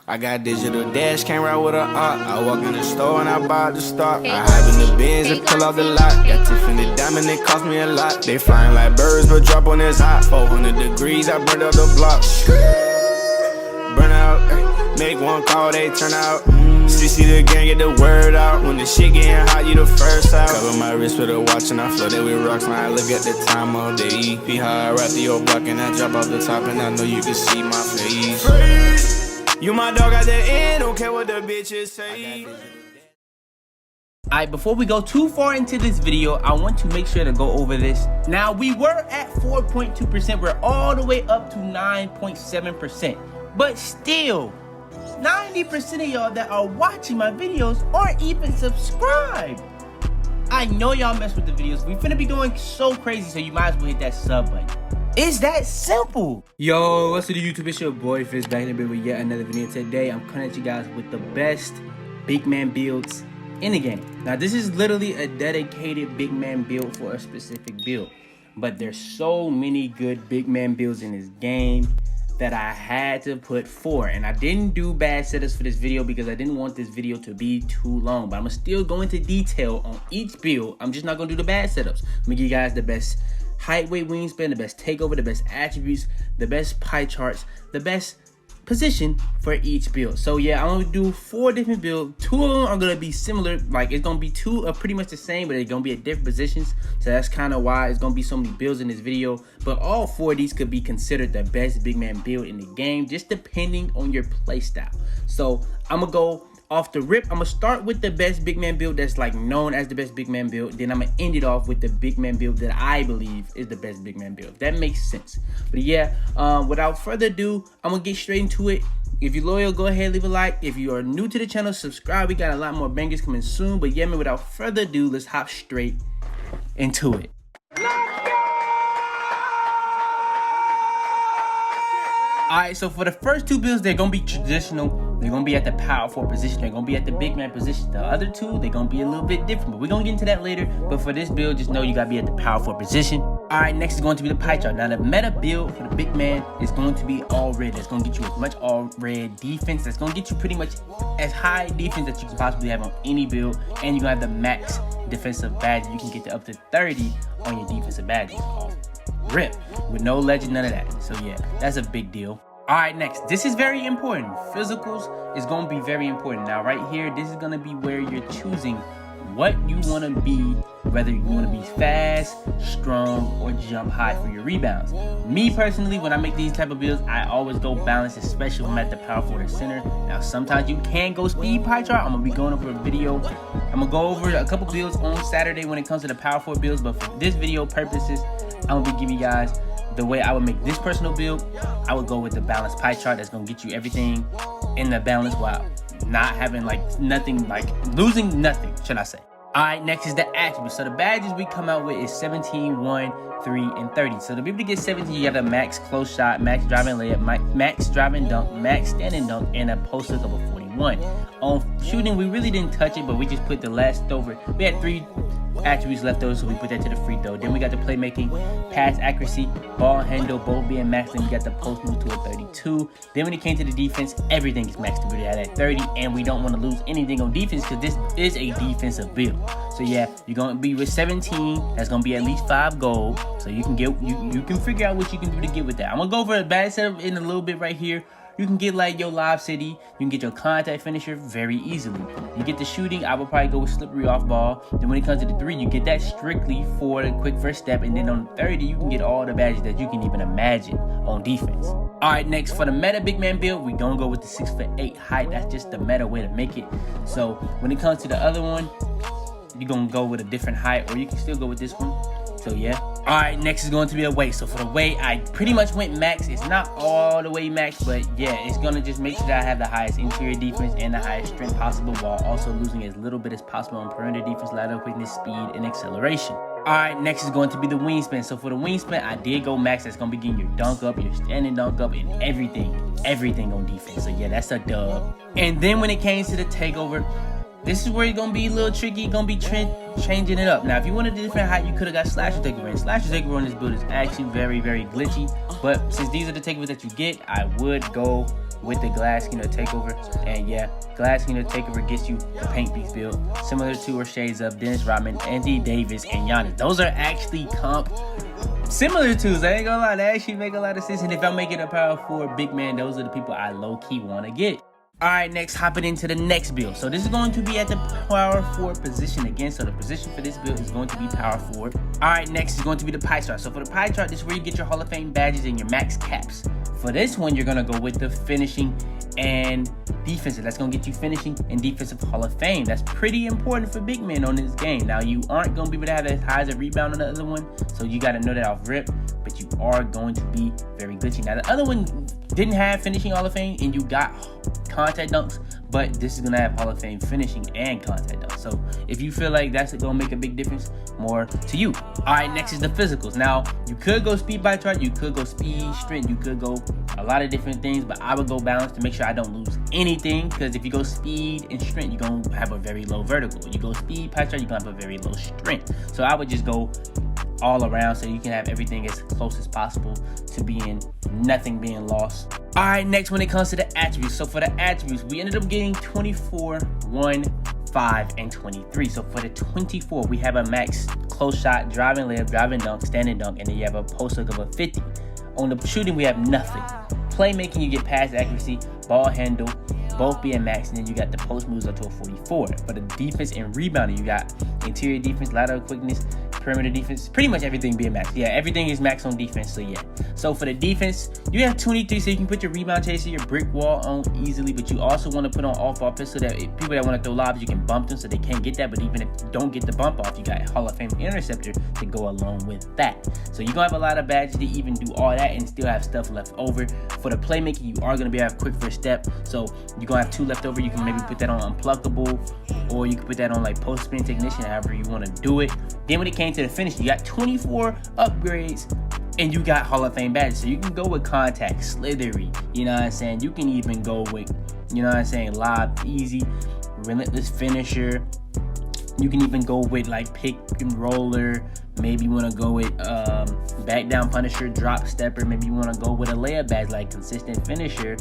I got digital dash, came right with a op. I walk in the store and I bought the stock. I hide in the bins and pull out the lot. Got Tiffany diamond, it cost me a lot. They flying like birds, but drop on this hot. 400 degrees, I burned up the block. Burn out, make one call, they turn out. CC the gang, get the word out. When the shit getting hot, you the first out. Cover my wrist with a watch and I flood it with rocks. Now I look at the time all day. Be high, I rap the old block and I drop off the top. And I know you can see my face. You my dog at the end, don't care what the bitches say. Alright, before we go too far into this video, I want to make sure to go over this. Now, we were at 4.2%. We're all the way up to 9.7%. But still, 90% of y'all that are watching my videos aren't even subscribed. I know y'all mess with the videos. We finna be going so crazy, so you might as well hit that sub button. It's that simple. Yo, what's up YouTube? It's your boy Fizz back in the bit with yet another video. Today, I'm coming at you guys with the best big man builds in the game. Now, this is literally a dedicated big man build for a specific build. But there's so many good big man builds in this game that I had to put 4. And I didn't do bad setups for this video because I didn't want this video to be too long. But I'm gonna still go into detail on each build. I'm just not gonna do the bad setups. I'm gonna give you guys the best height, weight, wingspan, the best takeover, the best attributes, the best pie charts, the best position for each build. So yeah, I'm gonna do 4 different builds. 2 of them are gonna be similar, like it's gonna be 2 are pretty much the same, but they're gonna be at different positions. So that's kind of why it's gonna be so many builds in this video. But all 4 of these could be considered the best big man build in the game, just depending on your play style. So I'm gonna go off the rip. I'm gonna start with the best big man build that's like known as the best big man build. Then I'm gonna end it off with the big man build that I believe is the best big man build. If that makes sense. But yeah, without further ado, I'm gonna get straight into it. If you're loyal, go ahead, leave a like. If you are new to the channel, subscribe. We got a lot more bangers coming soon. But yeah, man, without further ado, let's hop straight into it. Alright, so for the first 2 builds, they're going to be traditional. They're going to be at the power 4 position. They're going to be at the big man position. The other 2, they're going to be a little bit different. But we're going to get into that later. But for this build, just know you got to be at the power 4 position. Alright, next is going to be the pie chart. Now, the meta build for the big man is going to be all red. That's going to get you as much all red defense. That's going to get you pretty much as high defense that you can possibly have on any build. And you're going to have the max defensive badge. You can get to up to 30 on your defensive badges off rip with no legend, none of that. So yeah, that's a big deal. All right, next, this is very important. Physicals is going to be very important. Now right here, this is going to be where you're choosing what you want to be, whether you want to be fast, strong, or jump high for your rebounds. Me personally, when I make these type of builds, I always go balanced, especially when I'm at the power forward center. Now sometimes you can go speed pie chart. I'm gonna be going over a video. I'm gonna go over a couple builds on Saturday when it comes to the power forward builds, but for this video purposes, I'm gonna be giving you guys the way I would make this personal build. I would go with the balanced pie chart. That's gonna get you everything in the balance while not having like nothing, like losing nothing, should I say. All right, next is the attributes. So the badges we come out with is 17, 1, 3, and 30. So to be able to get 17, you have a max close shot, max driving layup, max driving dunk, max standing dunk, and a post hook of a 41. On shooting, we really didn't touch it, but we just put the last over. We had 3 attributes left over, so we put that to the free throw. Then we got the playmaking, pass accuracy, ball handle, both being maxed. Then we got the post move to a 32. Then when it came to the defense, everything is maxed. We had at 30, and we don't want to lose anything on defense because this is a defensive build. So yeah, you're gonna be with 17. That's gonna be at least 5 gold. So you can get you can figure out what you can do to get with that. I'm gonna go over a bad setup in a little bit right here. You can get like your Lob City, you can get your contact finisher very easily. You get the shooting, I would probably go with slippery off ball. Then when it comes to the 3, you get that strictly for the quick first step. And then on 30, you can get all the badges that you can even imagine on defense. All right, next for the meta big man build, we gonna go with the 6'8" height. That's just the meta way to make it. So when it comes to the other one, you're gonna go with a different height, or you can still go with this one. So yeah. All right, next is going to be a weight. So for the weight, I pretty much went max. It's not all the way max, but yeah, it's gonna just make sure that I have the highest interior defense and the highest strength possible, while also losing as little bit as possible on perimeter defense, lateral quickness, speed, and acceleration. All right, next is going to be the wingspan. So for the wingspan, I did go max. That's gonna be getting your dunk up, your standing dunk up, and everything on defense. So yeah, that's a dub. And then when it came to the takeover, this is where you're gonna be a little tricky. You're gonna be changing it up. Now, if you wanted a different height, you could have got slasher takeover. And slasher takeover on this build is actually very, very glitchy. But since these are the takeovers that you get, I would go with the glass skin or takeover. And yeah, glass skin or takeover gets you the paint piece build, similar to or shades of Dennis Rodman, Anthony Davis, and Giannis. Those are actually comp similar twos. I ain't gonna lie, they actually make a lot of sense. And if I'm making a power forward big man, those are the people I low-key want to get. All right, next, hopping into the next build. So this is going to be at the power forward position again. So the position for this build is going to be power forward. All right, next is going to be the pie chart. So for the pie chart, this is where you get your Hall of Fame badges and your max caps. For this one, you're gonna go with the finishing and defensive. That's gonna get you finishing and defensive Hall of Fame. That's pretty important for big men on this game. Now, you aren't gonna be able to have as high as a rebound on the other one, so you gotta know that off rip, but you are going to be very glitchy. Now, the other one didn't have finishing Hall of Fame and you got contact dunks, but this is gonna have Hall of Fame finishing and contact dunks. So if you feel like that's gonna make a big difference, more to you. All right, next is the physicals. Now, you could go speed by chart, you could go speed, strength, you could go a lot of different things, but I would go balance to make sure I don't lose anything, because if you go speed and strength, you're gonna have a very low vertical. You go speed, pie chart, you're gonna have a very low strength. So I would just go all around so you can have everything as close as possible to nothing being lost. All right, next, when it comes to the attributes. So for the attributes, we ended up getting 24, 1, 5, and 23. So for the 24, we have a max close shot, driving layup, driving dunk, standing dunk, and then you have a post hook of a 50. On the shooting, we have nothing. Playmaking, you get pass accuracy, ball handle, both being max, and then you got the post moves up to a 44. For the defense and rebounding, you got interior defense, lateral quickness, perimeter defense, pretty much everything being max. Yeah, everything is max on defense, so yeah. So for the defense, you have 23, so you can put your rebound chaser, your brick wall on easily, but you also want to put on off-ball pistol, that if people that want to throw lobs, you can bump them so they can't get that, but even if you don't get the bump off, you got Hall of Fame interceptor to go along with that. So you're going to have a lot of badges to even do all that and still have stuff left over. For the playmaking, you are going to be able to have quick first step, so you're going to have 2 left over. You can maybe put that on unpluckable, or you can put that on like post spin technician, however you want to do it. Then when it came to the finish, you got 24 upgrades and you got Hall of Fame badges. So you can go with contact, slithery, you know what I'm saying? You can even go with, you know what I'm saying, lob, easy, relentless finisher. You can even go with like pick and roller. Maybe you want to go with back down punisher, drop stepper. Maybe you want to go with a layup badge like consistent finisher.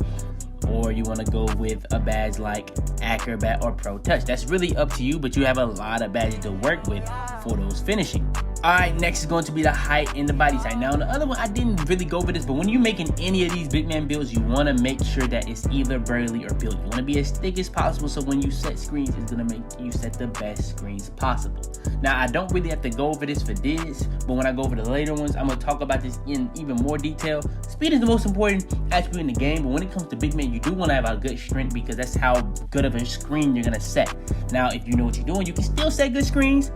Or you want to go with a badge like acrobat or pro touch. That's really up to you, but you have a lot of badges to work with for those finishing. All right, next is going to be the height and the body type. Now, on the other one, I didn't really go over this, but when you're making any of these big man builds, you want to make sure that it's either Burley or built. You want to be as thick as possible, so when you set screens, it's going to make you set the best screens possible. Now, I don't really have to go over this for this, but when I go over the later ones, I'm going to talk about this in even more detail. Speed is the most important attribute in the game, but when it comes to big man, you do want to have a good strength, because that's how good of a screen you're going to set. Now, if you know what you're doing, you can still set good screens,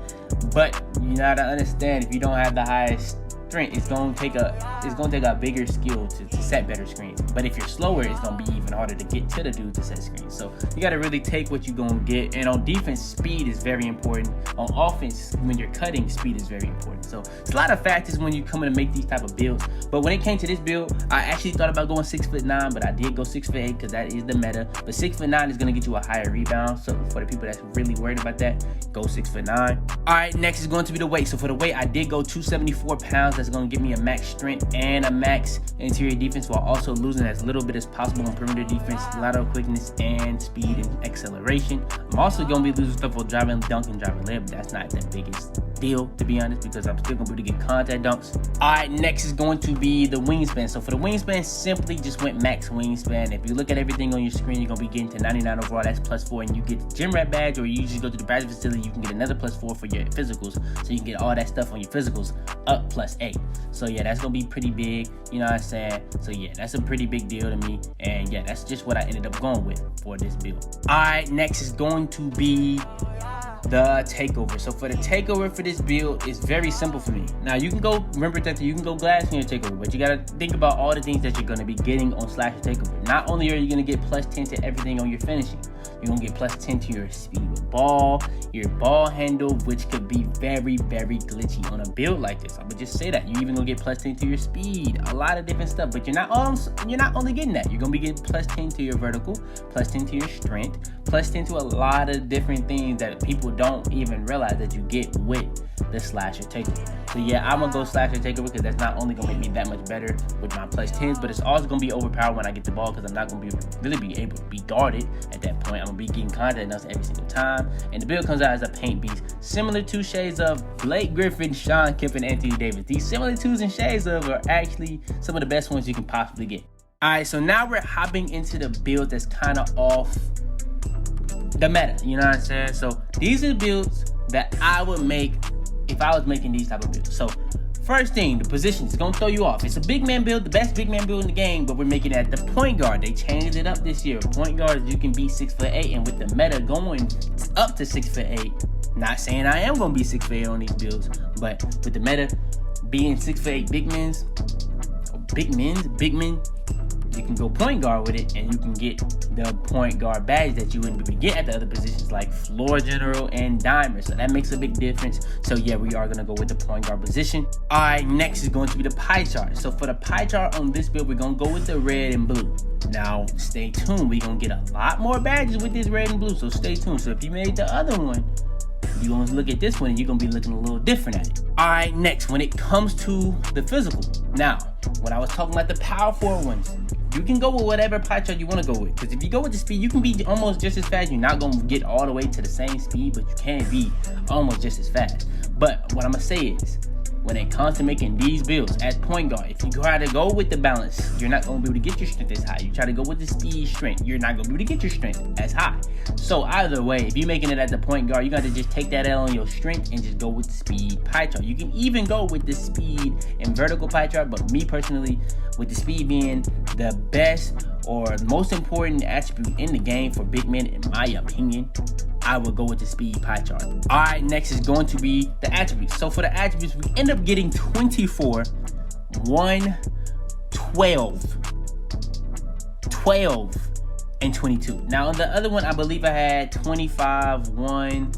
but you gotta understand, if you don't have the highest strength, it's gonna take a bigger skill to set better screens. But if you're slower, it's gonna be even harder to get to the dude to set screens. So you gotta really take what you're gonna get. And on defense, speed is very important. On offense, when you're cutting, speed is very important. So it's a lot of factors when you come in to make these type of builds. But when it came to this build, I actually thought about going 6'9", but I did go 6'8" because that is the meta. But 6'9" is gonna get you a higher rebound. So for the people that's really worried about that, go 6'9". All right, next is going to be the weight. So for the weight, I did go 274 pounds. That's going to give me a max strength and a max interior defense, while also losing as little bit as possible on perimeter defense, lateral quickness, and speed and acceleration. I'm also going to be losing stuff for driving dunk and driving layup, but that's not the biggest deal, to be honest, because I'm still going to be able to get contact dunks. All right, next is going to be the wingspan. So for the wingspan, simply just went max wingspan. If you look at everything on your screen, you're going to be getting to 99 overall. That's +4, and you get the gym rat badge, or you just go to the practice facility, you can get another +4 for your physicals, so you can get all that stuff on your physicals up +8. So yeah, that's gonna be pretty big, you know what I'm saying? So yeah, that's a pretty big deal to me, and yeah, that's just what I ended up going with for this build. All right, next is going to be the takeover. So for the takeover for this build, it's very simple for me. Now you can go, remember that you can go glass in your takeover, but you gotta think about all the things that you're gonna be getting on slasher takeover. Not only are you gonna get +10 to everything on your finishing, You're gonna get plus 10 to your speed with ball, your ball handle, which could be very, very glitchy on a build like this. I would just say that. You even gonna get plus 10 to your speed, a lot of different stuff, but you're not only getting that. You're gonna be getting plus 10 to your vertical, plus 10 to your strength, plus 10 to a lot of different things that people don't even realize that you get with the slasher takeover. So yeah, I'm gonna go slasher takeover because that's not only gonna make me that much better with my plus 10s, but it's also gonna be overpowered when I get the ball because I'm not gonna really be able to be guarded at that point. I'm gonna be getting contact nuts every single time, and the build comes out as a paint beast, similar to shades of Blake Griffin, Sean Kemp, and Anthony Davis. These similar twos and shades of are actually some of the best ones you can possibly get. All right, so now we're hopping into the build that's kind of off the meta, you know what I'm saying? So these are the builds that I would make if I was making these type of builds. So first thing, the positions, it's gonna throw you off. It's a big man build, the best big man build in the game, but we're making it at the point guard. They changed it up this year. Point guards, you can be 6'8", and with the meta going up to 6'8", not saying I am gonna be 6'8" on these builds, but with the meta being 6'8" big men, you can go point guard with it, and you can get the point guard badge that you wouldn't be able to get at the other positions like floor general and dimer. So that makes a big difference. So yeah, we are gonna go with the point guard position. All right, next is going to be the pie chart. So for the pie chart on this build, we're gonna go with the red and blue. Now stay tuned, we're gonna get a lot more badges with this red and blue, so stay tuned. So if you made the other one, you're gonna look at this one and you're gonna be looking a little different at it. All right, next, when it comes to the physical. Now, when I was talking about the power forward ones, you can go with whatever pie chart you want to go with. Because if you go with the speed, you can be almost just as fast. You're not going to get all the way to the same speed, but you can be almost just as fast. But what I'm going to say is, when it comes to making these builds at point guard, if you try to go with the balance, you're not going to be able to get your strength as high. You try to go with the speed strength, you're not going to be able to get your strength as high. So either way, if you're making it at the point guard, you got to just take that L on your strength and just go with the speed pie chart. You can even go with the speed and vertical pie chart, but me personally, with the speed being the best or most important attribute in the game for big men, in my opinion, I would go with the speed pie chart. All right, next is going to be the attributes. So for the attributes, we end up getting 24, 1, 12, 12, and 22. Now on the other one, I believe I had 25, 1,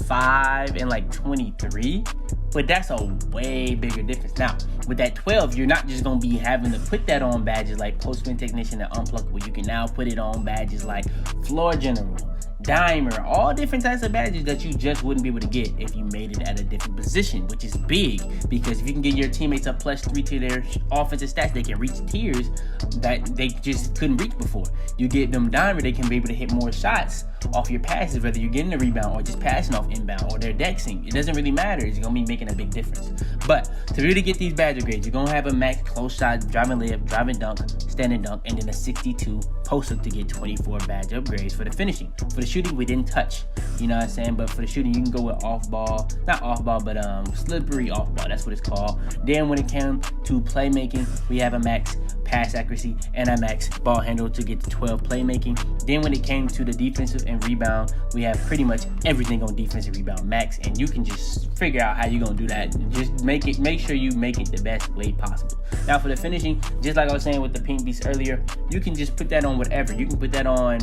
5, and like 23. But that's a way bigger difference. Now, with that 12, you're not just going to be having to put that on badges like post-spin technician and unpluckable. You can now put it on badges like floor general, dimer, all different types of badges that you just wouldn't be able to get if you made it at a different position, which is big, because if you can get your teammates a +3 to their offensive stats, they can reach tiers that they just couldn't reach before. You get them dimer, they can be able to hit more shots off your passes, whether you're getting a rebound or just passing off inbound or they're dexing. It doesn't really matter. It's going to be making a big difference. But to really get these badge grades, you're going to have a max close shot, driving layup, driving dunk, standing dunk, and then a 62 post hook to get 24 badge upgrades for the finishing. For the shooting, we didn't touch, you know what I'm saying? But for the shooting, you can go with off ball, not off ball, but slippery off ball. That's what it's called. Then when it came to playmaking, we have a max pass accuracy and a max ball handle to get to 12 playmaking. Then when it came to the defensive and rebound, we have pretty much everything on defensive rebound max, and you can just figure out how you're gonna do that. Just make sure you make it the best way possible. Now for the finishing, just like I was saying with the pink beast earlier, you can just put that on whatever. You can put that on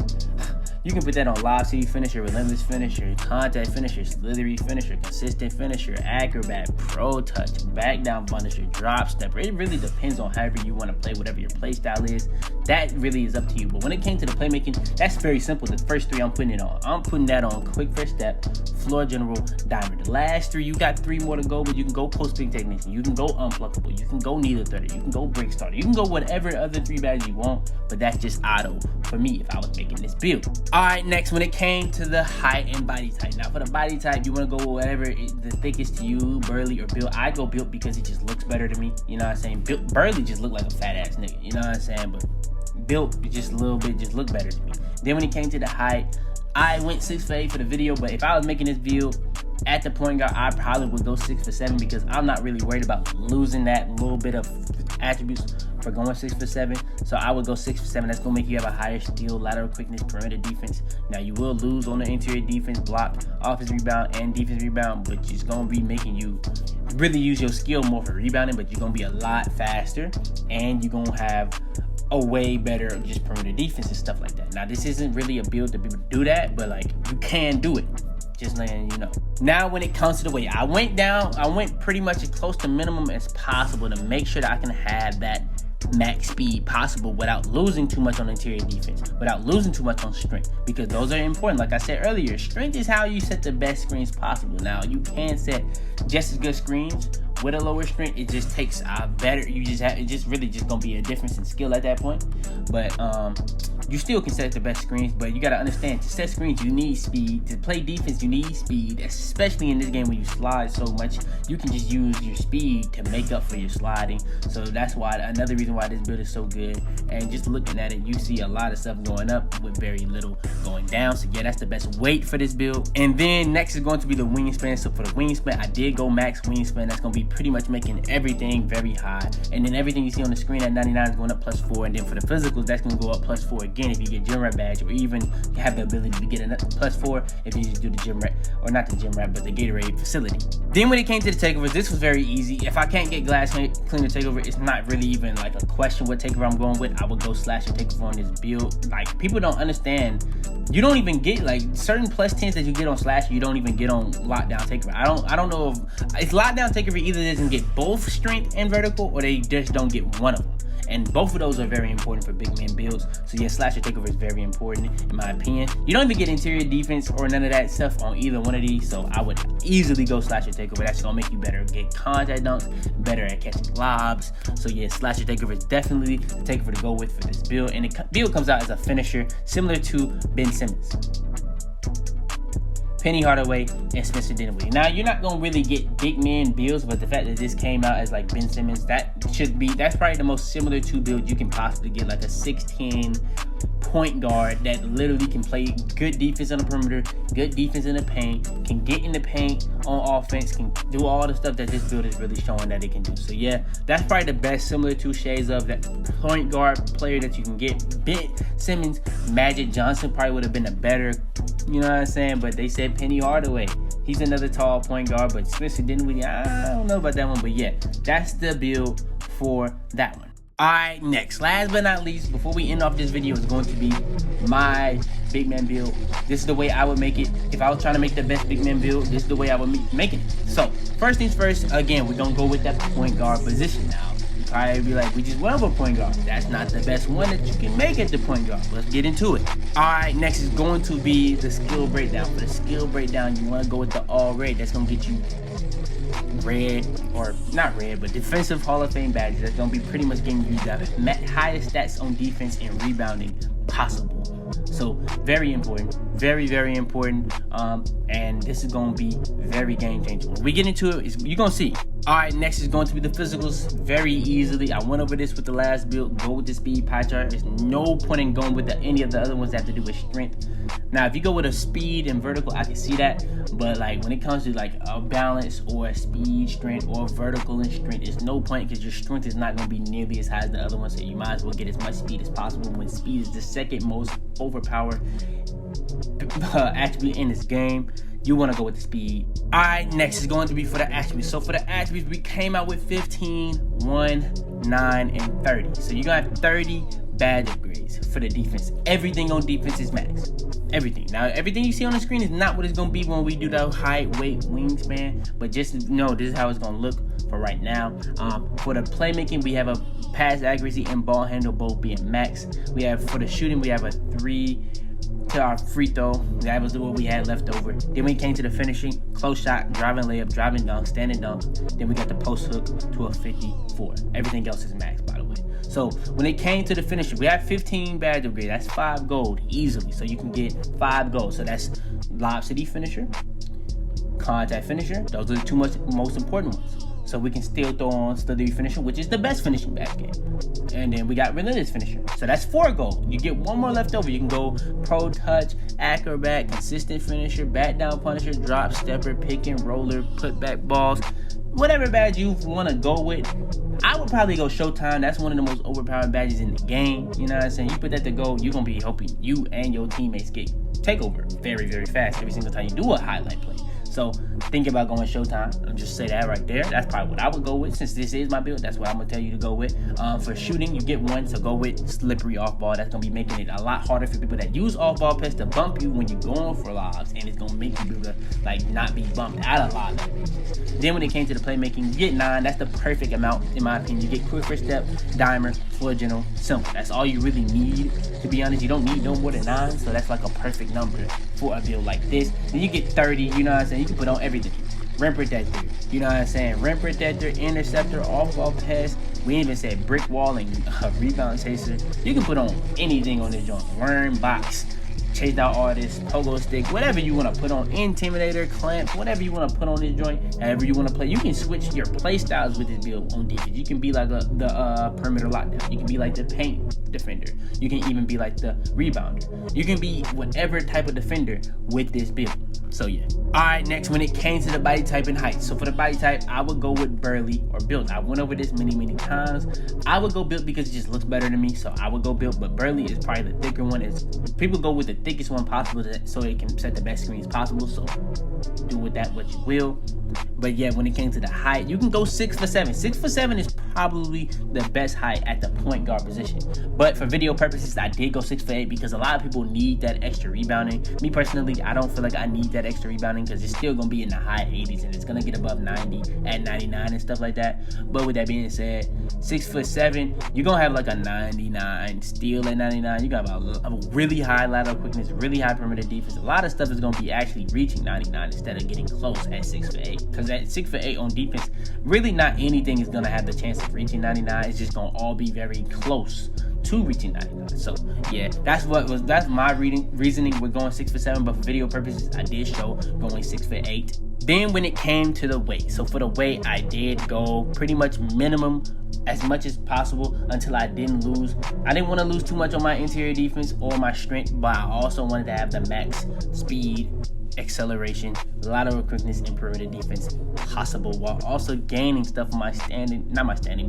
lob city finisher, relentless finisher, contact finisher, slithery finisher, consistent finisher, acrobat, pro touch, back down finisher, drop stepper. It really depends on however you want to play, whatever your play style is. That really is up to you. But when it came to the playmaking, that's very simple. The first three I'm putting it on. I'm putting that on quick first step, floor general, dimer. The last three, you got 3 more to go, but you can go post big technician, you can go unpluckable, you can go neither 30, you can go break starter, you can go whatever other 3 badges you want, but that's just auto for me if I was making this build. All right, next, when it came to the height and body type. Now for the body type, you want to go with whatever the thickest to you, burly or built. I go built because it just looks better to me, you know what I'm saying? Burly just look like a fat ass nigga, you know what I'm saying? But built just a little bit just look better to me. Then when it came to the height, I went 6'8" for the video, but if I was making this build at the point guard, I probably would go 6'7" because I'm not really worried about losing that little bit of attributes for going 6'7". So I would go 6'7". That's gonna make you have a higher steal, lateral quickness, perimeter defense. Now you will lose on the interior defense, block, offensive rebound, and defense rebound, but it's gonna be making you really use your skill more for rebounding. But you're gonna be a lot faster, and you're gonna have a way better just perimeter defense and stuff like that. Now, this isn't really a build to be able to do that, but like, you can do it. Just letting you know. Now, when it comes to the weight, I went pretty much as close to minimum as possible to make sure that I can have that max speed possible without losing too much on interior defense, without losing too much on strength, because those are important. Like I said earlier, strength is how you set the best screens possible. Now, you can set just as good screens with a lower strength. It just takes better. It just really just gonna be a difference in skill at that point. But you still can set the best screens, but you gotta understand, to set screens you need speed. To play defense you need speed, especially in this game when you slide so much. You can just use your speed to make up for your sliding. So that's why, another reason why this build is so good. And just looking at it, you see a lot of stuff going up with very little going down. So yeah, that's the best weight for this build. And then next is going to be the wingspan. So for the wingspan, I did go max wingspan. That's gonna be pretty much making everything very high. And then everything you see on the screen at 99 is going up +4. And then for the physicals, that's gonna go up +4 again if you get gym rat badge, or even have the ability to get a +4 if you just do the gym rat, or not the gym rat, but the Gatorade facility. Then when it came to the takeovers, this was very easy. If I can't get glass cleaner takeover, it's not really even like a question what takeover I'm going with. I would go slasher takeover on this build. Like, people don't understand, you don't even get like certain +10s that you get on slasher, you don't even get on lockdown takeover. I don't know if it's lockdown takeover either doesn't get both strength and vertical, or they just don't get one of them. And both of those are very important for big man builds. So yeah, slasher takeover is very important in my opinion. You don't even get interior defense or none of that stuff on either one of these. So I would easily go slasher takeover. That's gonna make you better get contact dunks, better at catching lobs. So yeah, slasher takeover is definitely the takeover to go with for this build. And the build comes out as a finisher similar to Ben Simmons, Penny Hardaway, and Spencer Dinwiddie. Now, you're not gonna really get big man builds, but the fact that this came out as like Ben Simmons, that's probably the most similar to build you can possibly get, like a 6'10" point guard that literally can play good defense on the perimeter, good defense in the paint, can get in the paint on offense, can do all the stuff that this build is really showing that it can do. So yeah, that's probably the best similar to shades of that point guard player that you can get. Ben Simmons, Magic Johnson probably would have been a better, you know what I'm saying? But they said Penny Hardaway, he's another tall point guard. But Spencer Dinwiddie, I don't know about that one. But yeah, that's the build for that one. Alright, next, last but not least, before we end off this video, is going to be my big man build. This is the way I would make it. If I was trying to make the best big man build, this is the way I would make it. So, first things first, again, we're going to go with that point guard position now. You probably be like, we just went over point guard. That's not the best one that you can make at the point guard. Let's get into it. Alright, next is going to be the skill breakdown. For the skill breakdown, you want to go with the all red. That's going to get you red, or not red, but defensive Hall of Fame badges. That's going to be pretty much getting you the highest stats on defense and rebounding possible. So very important, very, very important. And this is going to be very game changing. When we get into it, you're going to see. All right, next is going to be the physicals very easily. I went over this with the last build. Go with the speed pie chart. There's no point in going with any of the other ones that have to do with strength. Now, if you go with a speed and vertical, I can see that. But like when it comes to like a balance or a speed strength or vertical and strength, there's no point, because your strength is not going to be nearly as high as the other one. So you might as well get as much speed as possible, when speed is the second most overpowered attribute in this game. You want to go with the speed. All right, next is going to be for the attributes. So for the attributes, we came out with 15, 1, 9, and 30. So you're going to have 30 badge upgrades for the defense. Everything on defense is max. Everything. Now, everything you see on the screen is not what it's going to be when we do the height, weight, wingspan. But just know this is how it's going to look for right now. For the playmaking, we have a pass accuracy and ball handle both being max. We have, for the shooting, we have a 3 to our free throw. That was what we had left over. Then we came to the finishing, close shot, driving layup, driving dunk, standing dunk. Then we got the post hook to a 54. Everything else is max, by the way. So when it came to the finishing, we have 15 badge upgrade. That's 5 gold easily. So you can get 5 gold. So that's lob city finisher, contact finisher. Those are the two most important ones. So we can still throw on Slithery Finisher, which is the best finishing badge game. And then we got Relentless Finisher. So that's 4 gold. You get 1 more left over. You can go Pro Touch, Acrobat, Consistent Finisher, Back Down Punisher, Drop Stepper, Pick and Roller, Put Back Balls. Whatever badge you want to go with. I would probably go Showtime. That's one of the most overpowered badges in the game. You know what I'm saying? You put that to go, you're going to be hoping you and your teammates get takeover very, very fast every single time you do a highlight play. So think about going Showtime. I'll just say that right there. That's probably what I would go with. Since this is my build, that's what I'm gonna tell you to go with. For shooting, you get one, so go with slippery off ball. That's gonna be making it a lot harder for people that use off ball pets to bump you when you're going for lobs, and it's gonna make you be able to like not be bumped out of lobs. Then when it came to the playmaking, you get 9. That's the perfect amount in my opinion. You get quick first step, dimer, floor general, simple. That's all you really need. To be honest, you don't need no more than 9, so that's like a perfect number for a build like this. Then you get 30, you know what I'm saying? You can put on everything. Rim protector, you know what I'm saying? Rim protector, interceptor, off-ball pass. We even said brick wall and rebound chaser. You can put on anything on this joint. Worm, box, chase out artist, pogo stick, whatever you want to put on, intimidator, clamp, whatever you want to put on this joint, however you want to play. You can switch your play styles with this build on defense. You can be like the perimeter lockdown. You can be like the paint defender. You can even be like the rebounder. You can be whatever type of defender with this build. So yeah. Alright, next, when it came to the body type and height. So for the body type, I would go with burly or built. I went over this many times. I would go built because it just looks better to me, so I would go built, but burly is probably the thicker one. People go with the thickest one possible so it can set the best screens possible, so do with that what you will. But yeah, when it came to the height, you can go 6'7". 6'7" is probably the best height at the point guard position. But for video purposes, I did go 6'8" because a lot of people need that extra rebounding. Me personally, I don't feel like I need that extra rebounding because it's still gonna be in the high 80s and it's gonna get above 90 at 99 and stuff like that. But with that being said, 6'7", you're gonna have like a 99 steal at 99. You got a really high lateral quickness, really high perimeter defense. A lot of stuff is gonna be actually reaching 99 instead of getting close at 6'8". Because at 6'8" on defense, really not anything is gonna have the chance of reaching 99. It's just gonna all be very close to reaching 99. So yeah, that's my reasoning with going 6'7", but for video purposes, I did show going 6'8". Then when it came to the weight, so for the weight, I did go pretty much minimum as much as possible until I didn't lose. I didn't want to lose too much on my interior defense or my strength, but I also wanted to have the max speed, acceleration, lateral quickness, and perimeter defense possible, while also gaining stuff on my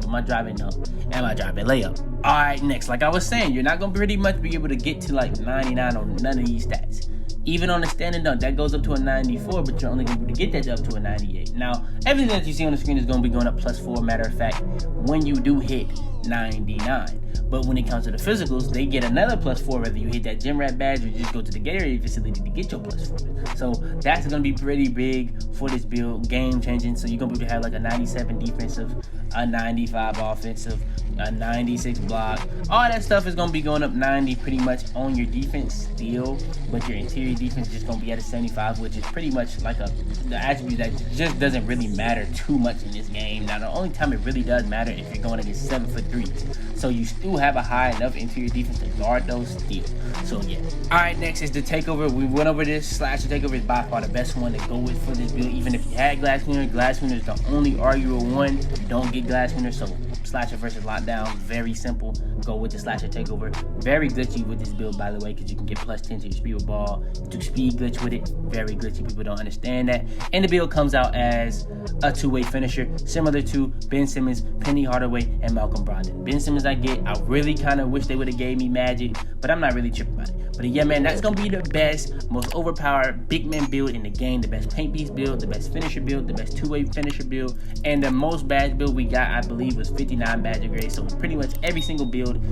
my driving up and my driving layup. Alright, next, like I was saying, you're not gonna pretty much be able to get to like 99 on none of these stats. Even on the standing dunk, that goes up to a 94, but you're only going to be able to get that up to a 98. Now, everything that you see on the screen is going to be going up +4, matter of fact, when you do hit 99. But when it comes to the physicals, they get another +4 whether you hit that gym rat badge or you just go to the Gatorade facility to get your +4. So that's going to be pretty big for this build, game changing. So you're going to be able to have like a 97 defensive, a 95 offensive, a 96 block. All that stuff is going to be going up 90 pretty much on your defense still, but your interior defense is just going to be at a 75, which is pretty much like the attribute that just doesn't really matter too much in this game. Now, the only time it really does matter if you're going against 7'3". So you still have a high enough interior defense to guard those still. So yeah. Alright, next is the takeover. We went over this. Slasher takeover is by far the best one to go with for this build. Even if you had glass cleaner is the only arguable one. You don't get glass cleaner, so slasher versus lockdown, very simple. Go with the slasher takeover. Very glitchy with this build, by the way, because you can get +10 to your speed with ball. Do speed glitch with it. Very glitchy. People don't understand that. And the build comes out as a two-way finisher, similar to Ben Simmons, Penny Hardaway, and Malcolm Brogdon. Ben Simmons I get. I really kind of wish they would have gave me Magic, but I'm not really tripping about it. But yeah, man, that's going to be the best, most overpowered big man build in the game. The best paint piece build, the best finisher build, the best two-way finisher build, and the most badge build we got, I believe, was 59 badge grade. So pretty much every single build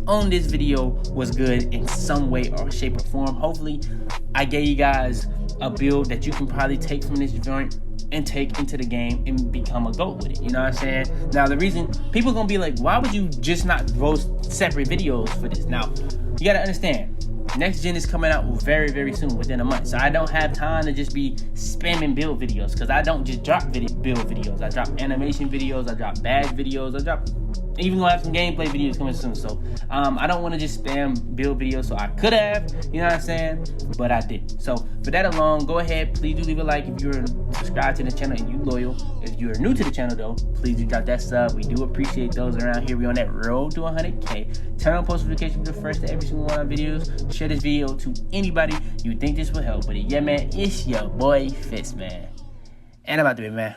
on this video was good in some way or shape or form. Hopefully, I gave you guys a build that you can probably take from this joint and take into the game and become a GOAT with it. You know what I'm saying? Now, the reason people gonna be like, why would you just not roast separate videos for this? Now, you gotta understand, next gen is coming out very, very soon, within a month. So I don't have time to just be spamming build videos, because I don't just drop build videos. I drop animation videos, I drop badge videos, I drop even gonna have some gameplay videos coming soon. So I don't want to just spam build videos. So I could have, you know what I'm saying, but I didn't. So for that alone, go ahead, please do leave a like if you're subscribed to the channel and you loyal. If you're new to the channel though, please do drop that sub. We do appreciate those around here. We on that road to 100K. Turn on post notifications to be the first to every single one of our videos. Share this video to anybody you think this will help. But yeah, man, it's your boy Fitz, man, and I'm about to be, man.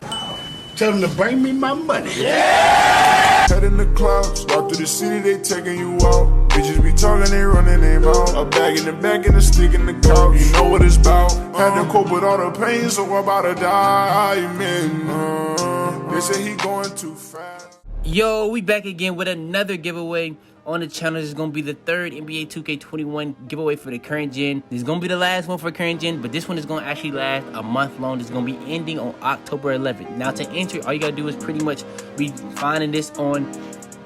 Tell them to bring me my money. Yeah! Head in the clouds, walk through the city, they taking you out. Bitches be talking, they running their mouth. A bag in the back and a stick in the couch. You know what it's about. Had to cope with all the pain, so I'm about to die, man. They say he going too fast. Yo, we back again with another giveaway on the channel. This is going to be the third NBA 2K21 giveaway for the current gen. This is going to be the last one for current gen, but this one is going to actually last a month long. This is going to be ending on October 11th. Now, to enter, all you got to do is pretty much be finding this on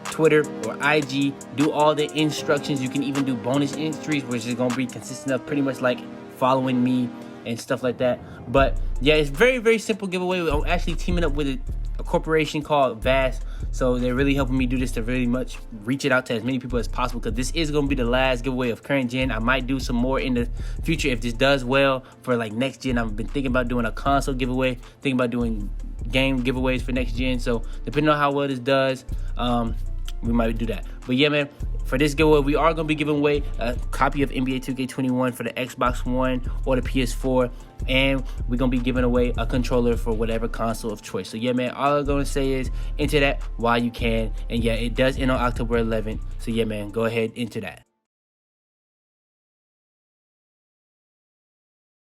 Twitter or IG. Do all the instructions. You can even do bonus entries, which is going to be consistent of pretty much like following me and stuff like that. But yeah, it's very, very simple giveaway. I'm actually teaming up with a corporation called Vast. So they're really helping me do this to really much reach it out to as many people as possible, because this is going to be the last giveaway of current gen. I might do some more in the future if this does well for like next gen. I've been thinking about doing a console giveaway, thinking about doing game giveaways for next gen. So depending on how well this does, we might do that. But yeah, man, for this giveaway, we are going to be giving away a copy of NBA 2K21 for the Xbox One or the PS4. And we're going to be giving away a controller for whatever console of choice. So yeah, man, all I'm going to say is enter that while you can. And yeah, it does end on October 11th. So yeah, man, go ahead, enter that.